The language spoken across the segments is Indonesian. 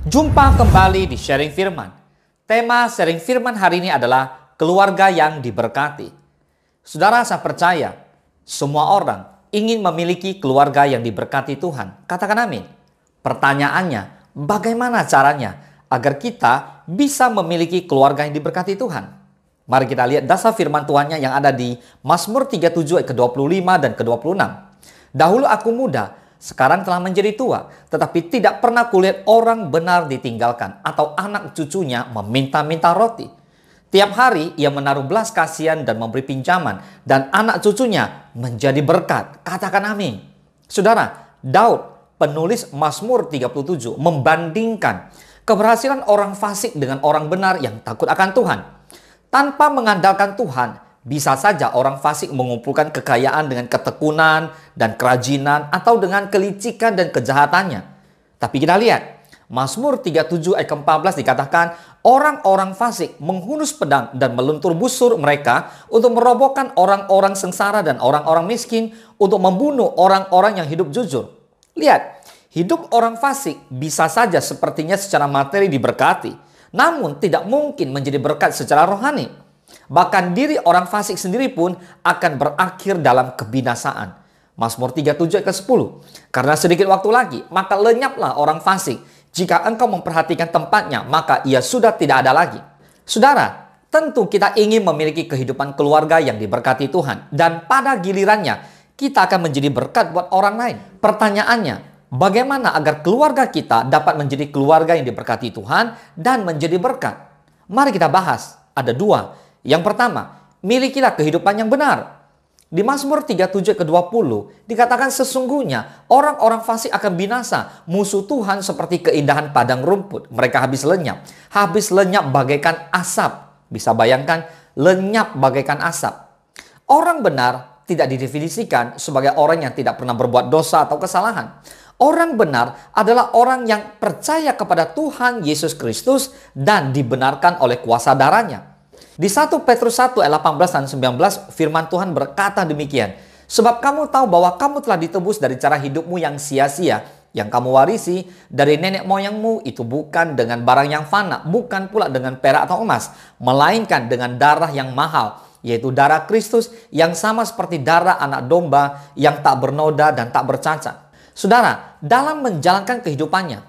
Jumpa kembali di Sharing Firman. Tema Sharing Firman hari ini adalah keluarga yang diberkati. Saudara, saya percaya semua orang ingin memiliki keluarga yang diberkati Tuhan. Katakan amin. Pertanyaannya, bagaimana caranya agar kita bisa memiliki keluarga yang diberkati Tuhan? Mari kita lihat dasar firman Tuhannya yang ada di Mazmur 37 ayat ke-25 dan ke-26. Dahulu aku muda, sekarang telah menjadi tua, tetapi tidak pernah kulihat orang benar ditinggalkan atau anak cucunya meminta-minta roti. Tiap hari ia menaruh belas kasihan dan memberi pinjaman, dan anak cucunya menjadi berkat. Katakan amin. Saudara, Daud, penulis Mazmur 37, membandingkan keberhasilan orang fasik dengan orang benar yang takut akan Tuhan. Tanpa mengandalkan Tuhan, bisa saja orang fasik mengumpulkan kekayaan dengan ketekunan dan kerajinan atau dengan kelicikan dan kejahatannya. Tapi kita lihat, Mazmur 37 ayat ke-14 dikatakan, orang-orang fasik menghunus pedang dan meluntur busur mereka untuk merobohkan orang-orang sengsara dan orang-orang miskin, untuk membunuh orang-orang yang hidup jujur. Lihat, hidup orang fasik bisa saja sepertinya secara materi diberkati, namun tidak mungkin menjadi berkat secara rohani. Bahkan diri orang fasik sendiri pun akan berakhir dalam kebinasaan. Mazmur 37 ayat ke-10. Karena sedikit waktu lagi, maka lenyaplah orang fasik. Jika engkau memperhatikan tempatnya, maka ia sudah tidak ada lagi. Saudara, tentu kita ingin memiliki kehidupan keluarga yang diberkati Tuhan. Dan pada gilirannya, kita akan menjadi berkat buat orang lain. Pertanyaannya, bagaimana agar keluarga kita dapat menjadi keluarga yang diberkati Tuhan dan menjadi berkat? Mari kita bahas. Ada dua. Yang pertama, milikilah kehidupan yang benar. Di Mazmur 37 ke-20 dikatakan sesungguhnya orang-orang fasik akan binasa. Musuh Tuhan seperti keindahan padang rumput. Mereka habis lenyap bagaikan asap. Bisa bayangkan, lenyap bagaikan asap. Orang benar tidak didefinisikan sebagai orang yang tidak pernah berbuat dosa atau kesalahan. Orang benar adalah orang yang percaya kepada Tuhan Yesus Kristus dan dibenarkan oleh kuasa darahnya. Di 1 Petrus 1 ayat 18 dan 19 firman Tuhan berkata demikian. Sebab kamu tahu bahwa kamu telah ditebus dari cara hidupmu yang sia-sia, yang kamu warisi dari nenek moyangmu, itu bukan dengan barang yang fana, bukan pula dengan perak atau emas, melainkan dengan darah yang mahal, yaitu darah Kristus yang sama seperti darah anak domba yang tak bernoda dan tak bercacat. Saudara, dalam menjalankan kehidupannya,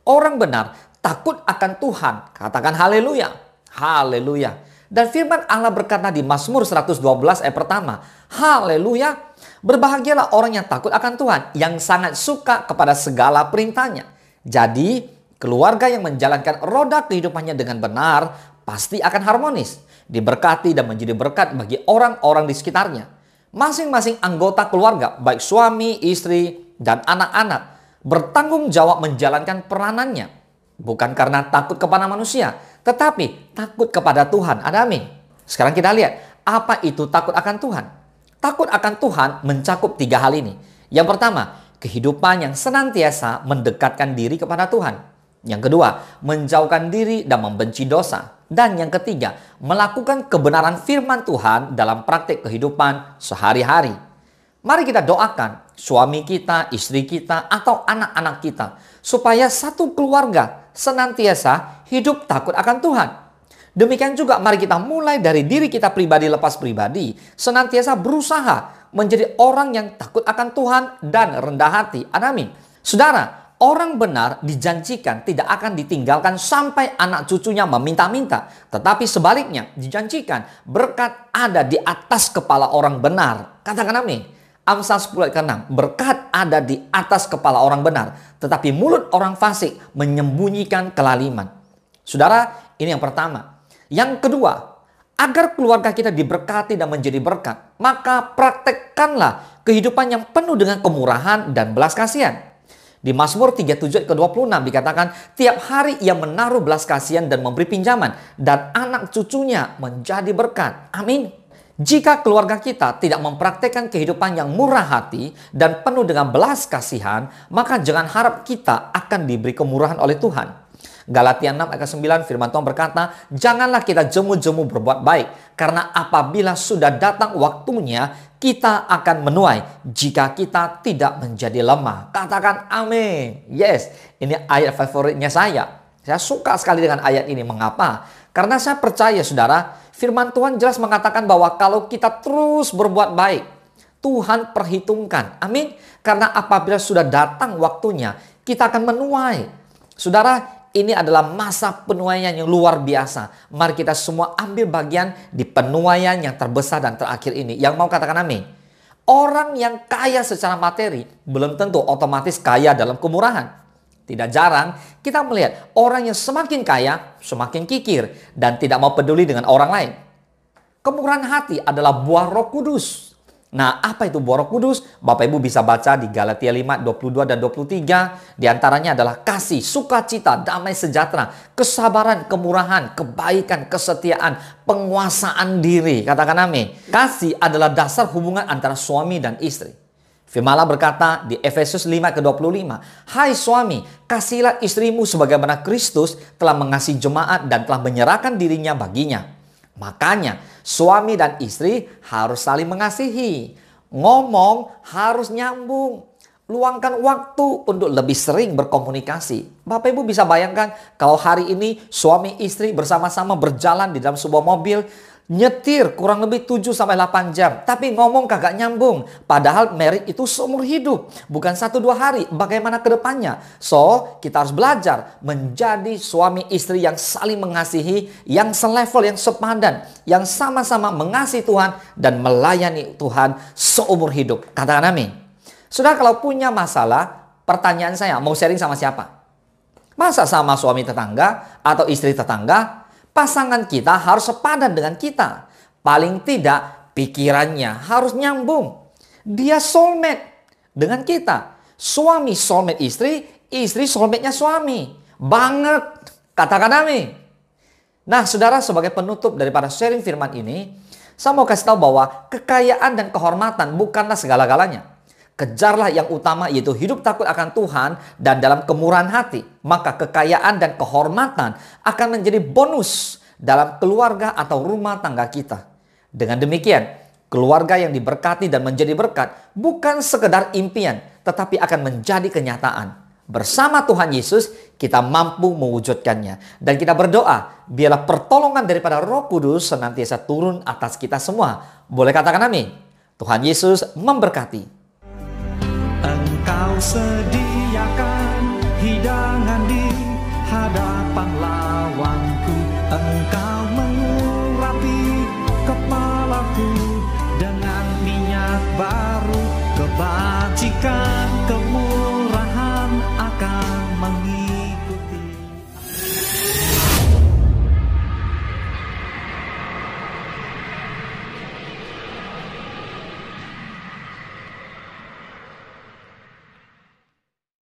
orang benar takut akan Tuhan. Katakan haleluya. Haleluya. Dan firman Allah berkata di Mazmur 112 ayat pertama, haleluya, berbahagialah orang yang takut akan Tuhan, yang sangat suka kepada segala perintahnya. Jadi, keluarga yang menjalankan roda kehidupannya dengan benar, pasti akan harmonis, diberkati dan menjadi berkat bagi orang-orang di sekitarnya. Masing-masing anggota keluarga, baik suami, istri, dan anak-anak, bertanggung jawab menjalankan peranannya. Bukan karena takut kepada manusia, tetapi takut kepada Tuhan. Ada amin. Sekarang kita lihat, apa itu takut akan Tuhan? Takut akan Tuhan mencakup 3 hal ini. Yang pertama, kehidupan yang senantiasa mendekatkan diri kepada Tuhan. Yang kedua, menjauhkan diri dan membenci dosa. Dan yang ketiga, melakukan kebenaran firman Tuhan dalam praktik kehidupan sehari-hari. Mari kita doakan suami kita, istri kita, atau anak-anak kita, supaya satu keluarga senantiasa hidup takut akan Tuhan. Demikian juga mari kita mulai dari diri kita pribadi lepas pribadi, senantiasa berusaha menjadi orang yang takut akan Tuhan dan rendah hati. Amin. Saudara, orang benar dijanjikan tidak akan ditinggalkan sampai anak cucunya meminta-minta. Tetapi sebaliknya dijanjikan berkat ada di atas kepala orang benar. Katakan amin. Amsal 10 ayat ke-6, berkat ada di atas kepala orang benar, tetapi mulut orang fasik menyembunyikan kelaliman. Saudara, ini yang pertama. Yang kedua, agar keluarga kita diberkati dan menjadi berkat, maka praktekkanlah kehidupan yang penuh dengan kemurahan dan belas kasihan. Di Mazmur 37 ayat ke-26 dikatakan, tiap hari ia menaruh belas kasihan dan memberi pinjaman, dan anak cucunya menjadi berkat. Amin. Jika keluarga kita tidak mempraktekkan kehidupan yang murah hati dan penuh dengan belas kasihan, maka jangan harap kita akan diberi kemurahan oleh Tuhan. Galatia 6 ayat 9 firman Tuhan berkata, janganlah kita jemu-jemu berbuat baik, karena apabila sudah datang waktunya, kita akan menuai jika kita tidak menjadi lemah. Katakan amin. Yes, ini ayat favoritnya saya. Saya suka sekali dengan ayat ini. Mengapa? Karena saya percaya saudara, firman Tuhan jelas mengatakan bahwa kalau kita terus berbuat baik, Tuhan perhitungkan. Amin. Karena apabila sudah datang waktunya, kita akan menuai. Saudara, ini adalah masa penuaian yang luar biasa. Mari kita semua ambil bagian di penuaian yang terbesar dan terakhir ini. Yang mau katakan amin. Orang yang kaya secara materi belum tentu otomatis kaya dalam kemurahan. Tidak jarang kita melihat orang yang semakin kaya, semakin kikir, dan tidak mau peduli dengan orang lain. Kemurahan hati adalah buah Roh Kudus. Nah, apa itu buah Roh Kudus? Bapak Ibu bisa baca di Galatia 5, 22 dan 23. Di antaranya adalah kasih, sukacita, damai sejahtera, kesabaran, kemurahan, kebaikan, kesetiaan, penguasaan diri. Katakan amin. Kasih adalah dasar hubungan antara suami dan istri. Firman Allah berkata di Efesus 5 ke 25, "Hai suami, kasihilah istrimu sebagaimana Kristus telah mengasihi jemaat dan telah menyerahkan dirinya baginya." Makanya suami dan istri harus saling mengasihi. Ngomong harus nyambung. Luangkan waktu untuk lebih sering berkomunikasi. Bapak Ibu bisa bayangkan kalau hari ini suami istri bersama-sama berjalan di dalam sebuah mobil, nyetir kurang lebih 7-8 jam. Tapi ngomong kagak nyambung. Padahal married itu seumur hidup. Bukan 1-2 hari. Bagaimana ke depannya? So, kita harus belajar menjadi suami istri yang saling mengasihi. Yang selevel, yang sepadan. Yang sama-sama mengasihi Tuhan dan melayani Tuhan seumur hidup. Katakan amin. Sudah kalau punya masalah, pertanyaan saya, mau sharing sama siapa? Masa sama suami tetangga atau istri tetangga? Pasangan kita harus sepadan dengan kita. Paling tidak pikirannya harus nyambung. Dia soulmate dengan kita. Suami soulmate istri, istri soulmate-nya suami. Banget. Katakan amin. Nah saudara, sebagai penutup daripada sharing firman ini, saya mau kasih tahu bahwa kekayaan dan kehormatan bukanlah segala-galanya. Kejarlah yang utama, yaitu hidup takut akan Tuhan dan dalam kemurahan hati. Maka kekayaan dan kehormatan akan menjadi bonus dalam keluarga atau rumah tangga kita. Dengan demikian, keluarga yang diberkati dan menjadi berkat bukan sekedar impian, tetapi akan menjadi kenyataan. Bersama Tuhan Yesus, kita mampu mewujudkannya. Dan kita berdoa, biarlah pertolongan daripada Roh Kudus senantiasa turun atas kita semua. Boleh katakan amin. Tuhan Yesus memberkati. Engkau sediakan hidangan di hadapan lawanku. Engkau mengurapi kepalaku dengan minyak baru, kebajikan, kemuliaan